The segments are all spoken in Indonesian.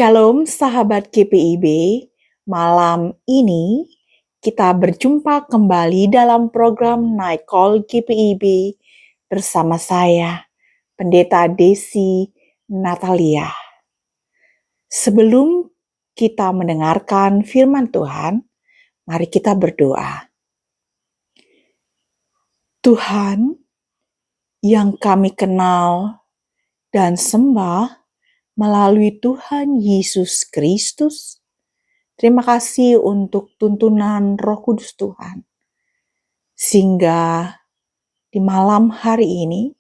Shalom sahabat GPIB, malam ini kita berjumpa kembali dalam program Night Call GPIB bersama saya, Pendeta Desi Natalia. Sebelum kita mendengarkan firman Tuhan, mari kita berdoa. Tuhan yang kami kenal dan sembah melalui Tuhan Yesus Kristus, terima kasih untuk tuntunan Roh Kudus Tuhan. Sehingga di malam hari ini,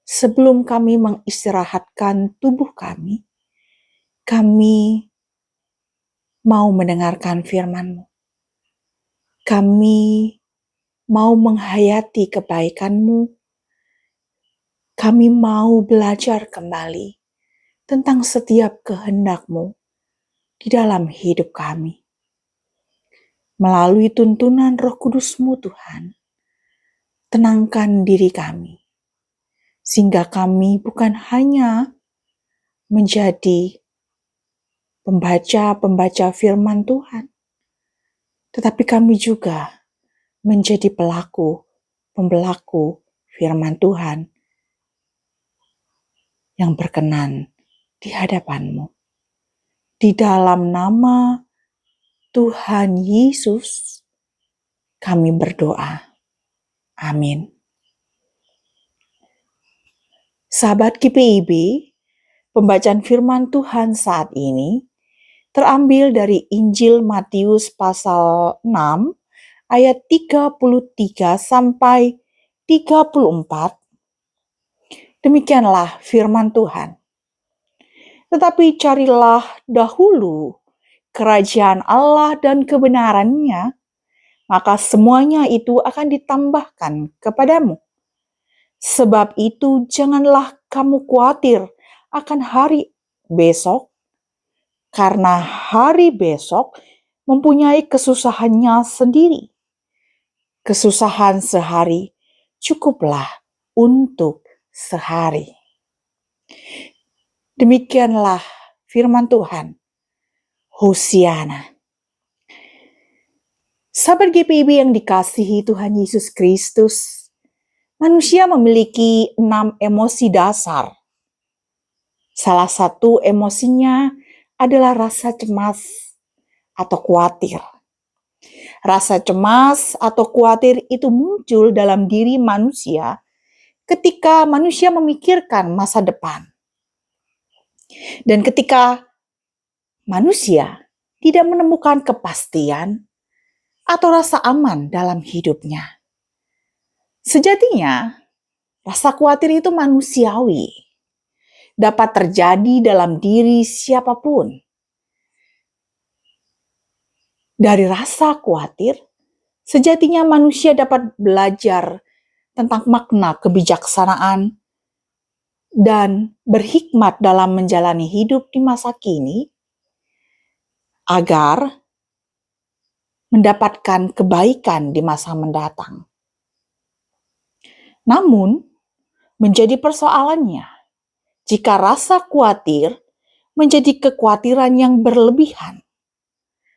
sebelum kami mengistirahatkan tubuh kami mau mendengarkan firman-Mu. Kami mau menghayati kebaikan-Mu. Kami mau belajar kembali tentang setiap kehendak-Mu di dalam hidup kami. Melalui tuntunan Roh Kudus-Mu Tuhan, tenangkan diri kami, sehingga kami bukan hanya menjadi pembaca firman Tuhan, tetapi kami juga menjadi pembelaku firman Tuhan yang berkenan di hadapan-Mu. Di dalam nama Tuhan Yesus, kami berdoa. Amin. Sahabat GPIB, pembacaan firman Tuhan saat ini terambil dari Injil Matius pasal 6 ayat 33 sampai 34. Demikianlah firman Tuhan. Tetapi carilah dahulu kerajaan Allah dan kebenarannya, maka semuanya itu akan ditambahkan kepadamu. Sebab itu janganlah kamu khawatir akan hari besok, karena hari besok mempunyai kesusahannya sendiri. Kesusahan sehari cukuplah untuk sehari. Demikianlah firman Tuhan. Hosiana. Sahabat GPIB yang dikasihi Tuhan Yesus Kristus, manusia memiliki 6 emosi dasar. Salah satu emosinya adalah rasa cemas atau khawatir. Rasa cemas atau khawatir itu muncul dalam diri manusia ketika manusia memikirkan masa depan. Dan ketika manusia tidak menemukan kepastian atau rasa aman dalam hidupnya. Sejatinya, rasa khawatir itu manusiawi. Dapat terjadi dalam diri siapapun. Dari rasa khawatir, sejatinya manusia dapat belajar tentang makna kebijaksanaan dan berhikmat dalam menjalani hidup di masa kini agar mendapatkan kebaikan di masa mendatang. Namun, menjadi persoalannya jika rasa khawatir menjadi kekhawatiran yang berlebihan,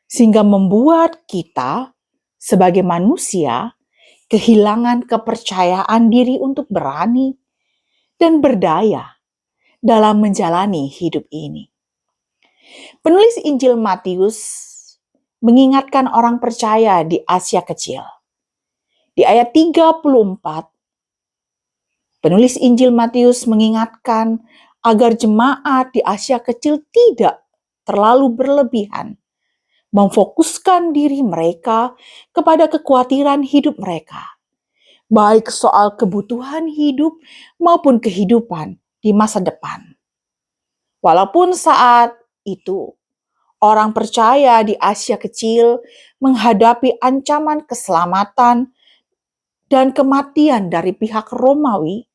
sehingga membuat kita sebagai manusia kehilangan kepercayaan diri untuk berani dan berdaya dalam menjalani hidup ini. Penulis Injil Matius mengingatkan orang percaya di Asia Kecil. Di ayat 34, penulis Injil Matius mengingatkan agar jemaat di Asia Kecil tidak terlalu berlebihan memfokuskan diri mereka kepada kekhawatiran hidup mereka, baik soal kebutuhan hidup maupun kehidupan di masa depan. Walaupun saat itu orang percaya di Asia Kecil menghadapi ancaman keselamatan dan kematian dari pihak Romawi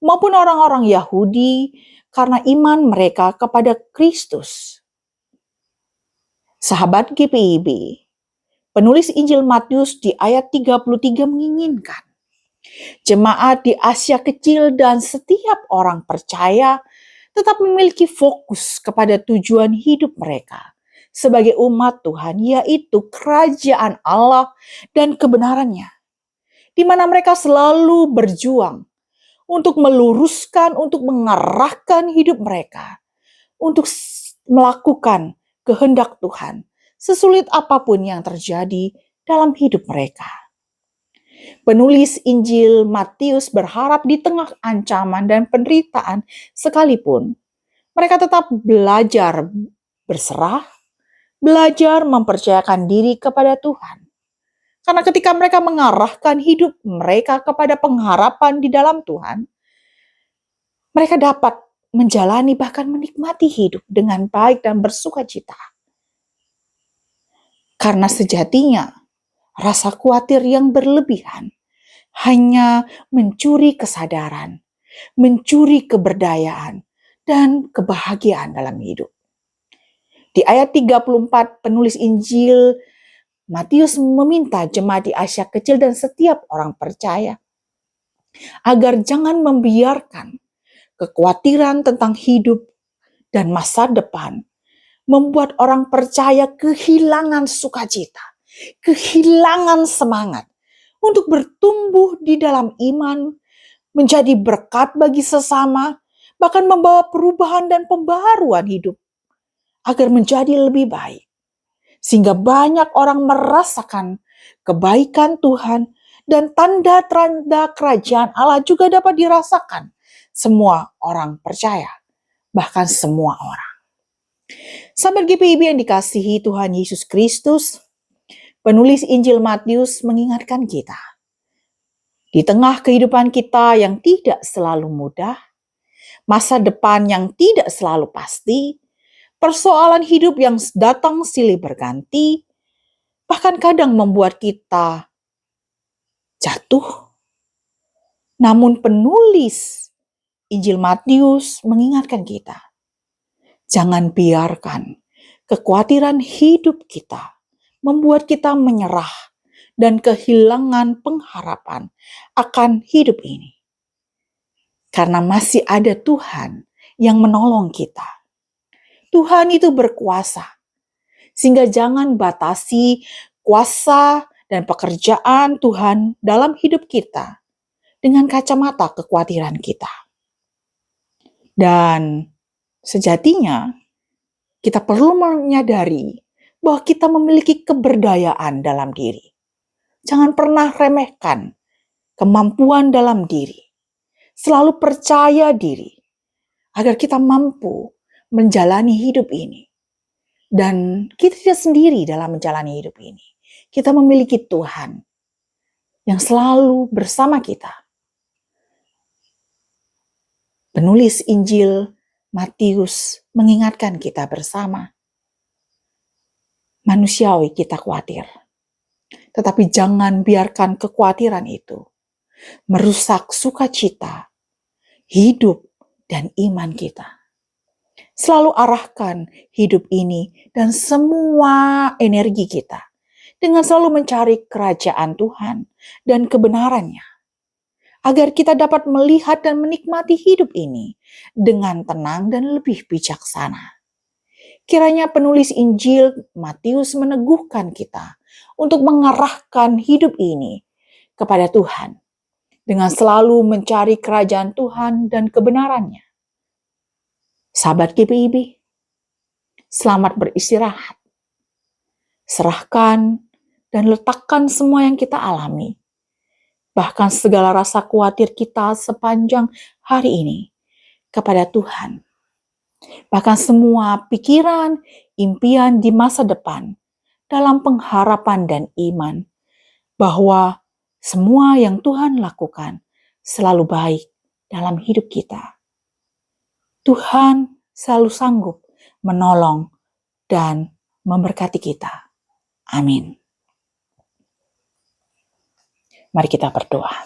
maupun orang-orang Yahudi karena iman mereka kepada Kristus. Sahabat GPIB, penulis Injil Matius di ayat 33 menginginkan jemaat di Asia Kecil dan setiap orang percaya tetap memiliki fokus kepada tujuan hidup mereka sebagai umat Tuhan, yaitu kerajaan Allah dan kebenarannya, di mana mereka selalu berjuang untuk meluruskan, untuk mengarahkan hidup mereka, untuk melakukan kehendak Tuhan, sesulit apapun yang terjadi dalam hidup mereka. Penulis Injil Matius berharap di tengah ancaman dan penderitaan sekalipun, mereka tetap belajar berserah, belajar mempercayakan diri kepada Tuhan. Karena ketika mereka mengarahkan hidup mereka kepada pengharapan di dalam Tuhan, mereka dapat menjalani bahkan menikmati hidup dengan baik dan bersuka cita. Karena sejatinya rasa khawatir yang berlebihan hanya mencuri kesadaran, mencuri keberdayaan, dan kebahagiaan dalam hidup. Di ayat 34, penulis Injil Matius meminta jemaat di Asia Kecil dan setiap orang percaya agar jangan membiarkan kekhawatiran tentang hidup dan masa depan membuat orang percaya kehilangan sukacita, kehilangan semangat untuk bertumbuh di dalam iman, menjadi berkat bagi sesama, bahkan membawa perubahan dan pembaruan hidup agar menjadi lebih baik. Sehingga banyak orang merasakan kebaikan Tuhan dan tanda-tanda kerajaan Allah juga dapat dirasakan semua orang percaya, bahkan semua orang. Sahabat GPIB yang dikasihi Tuhan Yesus Kristus, penulis Injil Matius mengingatkan kita, di tengah kehidupan kita yang tidak selalu mudah, masa depan yang tidak selalu pasti, persoalan hidup yang datang silih berganti, bahkan kadang membuat kita jatuh. Namun penulis Injil Matius mengingatkan kita, jangan biarkan kekhawatiran hidup kita membuat kita menyerah dan kehilangan pengharapan akan hidup ini. Karena masih ada Tuhan yang menolong kita. Tuhan itu berkuasa, sehingga jangan batasi kuasa dan pekerjaan Tuhan dalam hidup kita dengan kacamata kekhawatiran kita. Dan sejatinya kita perlu menyadari bahwa kita memiliki keberdayaan dalam diri. Jangan pernah remehkan kemampuan dalam diri. Selalu percaya diri agar kita mampu menjalani hidup ini. Dan kita tidak sendiri dalam menjalani hidup ini. Kita memiliki Tuhan yang selalu bersama kita. Penulis Injil Matius mengingatkan kita bersama. Manusiawi kita khawatir. Tetapi jangan biarkan kekhawatiran itu merusak sukacita, hidup, dan iman kita. Selalu arahkan hidup ini dan semua energi kita dengan selalu mencari kerajaan Tuhan dan kebenarannya, agar kita dapat melihat dan menikmati hidup ini dengan tenang dan lebih bijaksana. Kiranya penulis Injil Matius meneguhkan kita untuk mengarahkan hidup ini kepada Tuhan, dengan selalu mencari kerajaan Tuhan dan kebenarannya. Sahabat GPIB, selamat beristirahat. Serahkan dan letakkan semua yang kita alami, bahkan segala rasa khawatir kita sepanjang hari ini, kepada Tuhan. Bahkan semua pikiran, impian di masa depan, dalam pengharapan dan iman, bahwa semua yang Tuhan lakukan selalu baik dalam hidup kita. Tuhan selalu sanggup menolong dan memberkati kita. Amin. Mari kita berdoa.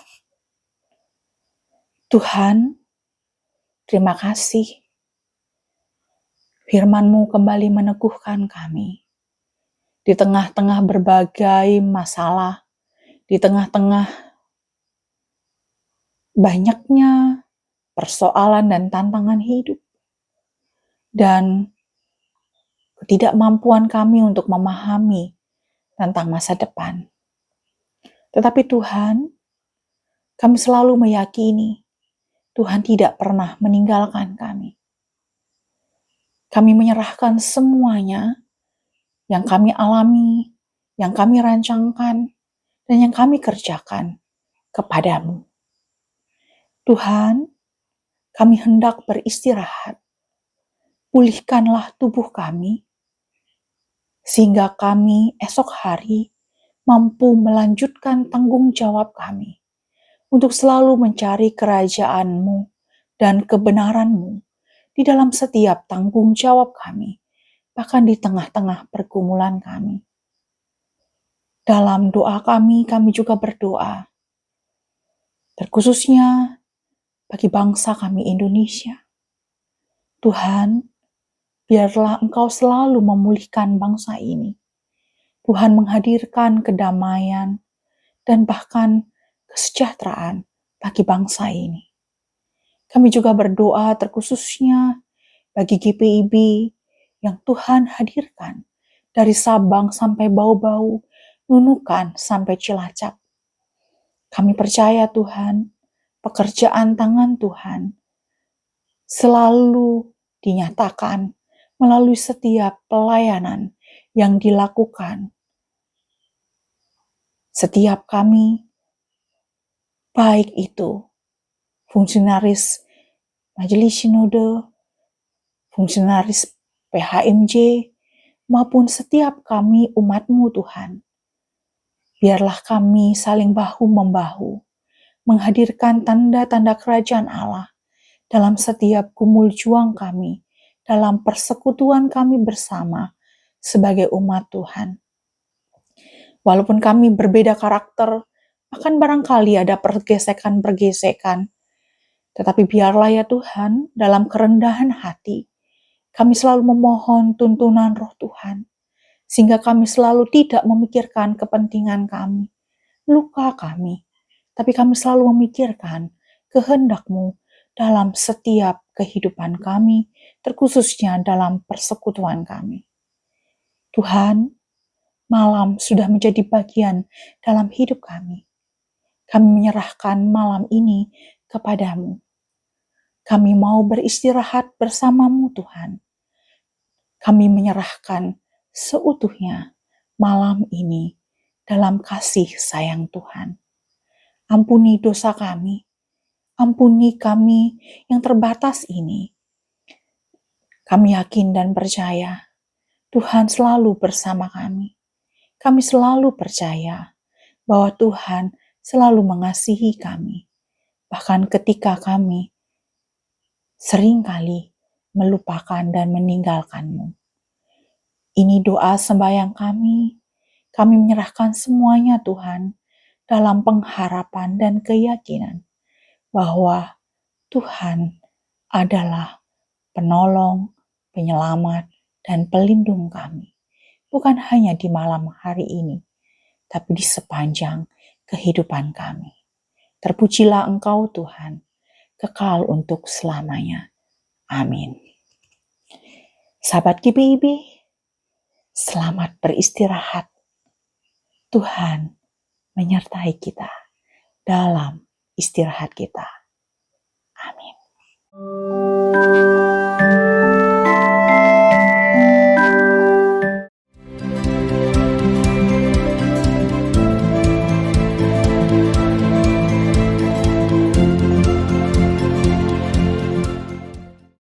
Tuhan, terima kasih. Firman-Mu kembali meneguhkan kami. Di tengah-tengah berbagai masalah, di tengah-tengah banyaknya persoalan dan tantangan hidup, dan ketidakmampuan kami untuk memahami tentang masa depan. Tetapi Tuhan, kami selalu meyakini Tuhan tidak pernah meninggalkan kami. Kami menyerahkan semuanya yang kami alami, yang kami rancangkan, dan yang kami kerjakan kepadamu. Tuhan, kami hendak beristirahat. Pulihkanlah tubuh kami, sehingga kami esok hari mampu melanjutkan tanggung jawab kami untuk selalu mencari kerajaan-Mu dan kebenaran-Mu di dalam setiap tanggung jawab kami, bahkan di tengah-tengah pergumulan kami. Dalam doa kami juga berdoa, terkhususnya bagi bangsa kami Indonesia. Tuhan, biarlah Engkau selalu memulihkan bangsa ini. Tuhan menghadirkan kedamaian dan bahkan kesejahteraan bagi bangsa ini. Kami juga berdoa terkhususnya bagi GPIB yang Tuhan hadirkan dari Sabang sampai Bau-Bau, Nunukan sampai Cilacap. Kami percaya Tuhan, pekerjaan tangan Tuhan selalu dinyatakan melalui setiap pelayanan yang dilakukan. Setiap kami, baik itu fungsionaris Majelis Sinode, fungsionaris PHMJ, maupun setiap kami umat-Mu Tuhan. Biarlah kami saling bahu-membahu, menghadirkan tanda-tanda kerajaan Allah dalam setiap gumul juang kami, dalam persekutuan kami bersama sebagai umat Tuhan. Walaupun kami berbeda karakter, akan barangkali ada pergesekan-pergesekan, tetapi biarlah ya Tuhan, dalam kerendahan hati, kami selalu memohon tuntunan Roh Tuhan, sehingga kami selalu tidak memikirkan kepentingan kami, luka kami, tapi kami selalu memikirkan kehendak-Mu dalam setiap kehidupan kami, terkhususnya dalam persekutuan kami. Tuhan, malam sudah menjadi bagian dalam hidup kami. Kami menyerahkan malam ini kepadamu. Kami mau beristirahat bersama-Mu Tuhan. Kami menyerahkan seutuhnya malam ini dalam kasih sayang Tuhan. Ampuni dosa kami, ampuni kami yang terbatas ini. Kami yakin dan percaya Tuhan selalu bersama kami. Kami selalu percaya bahwa Tuhan selalu mengasihi kami, bahkan ketika kami seringkali melupakan dan meninggalkan-Mu. Ini doa sembahyang kami. Kami menyerahkan semuanya Tuhan dalam pengharapan dan keyakinan bahwa Tuhan adalah penolong, penyelamat, dan pelindung kami. Bukan hanya di malam hari ini, tapi di sepanjang kehidupan kami. Terpujilah Engkau Tuhan, kekal untuk selamanya. Amin. Sahabat GPIB, selamat beristirahat. Tuhan menyertai kita dalam istirahat kita. Amin.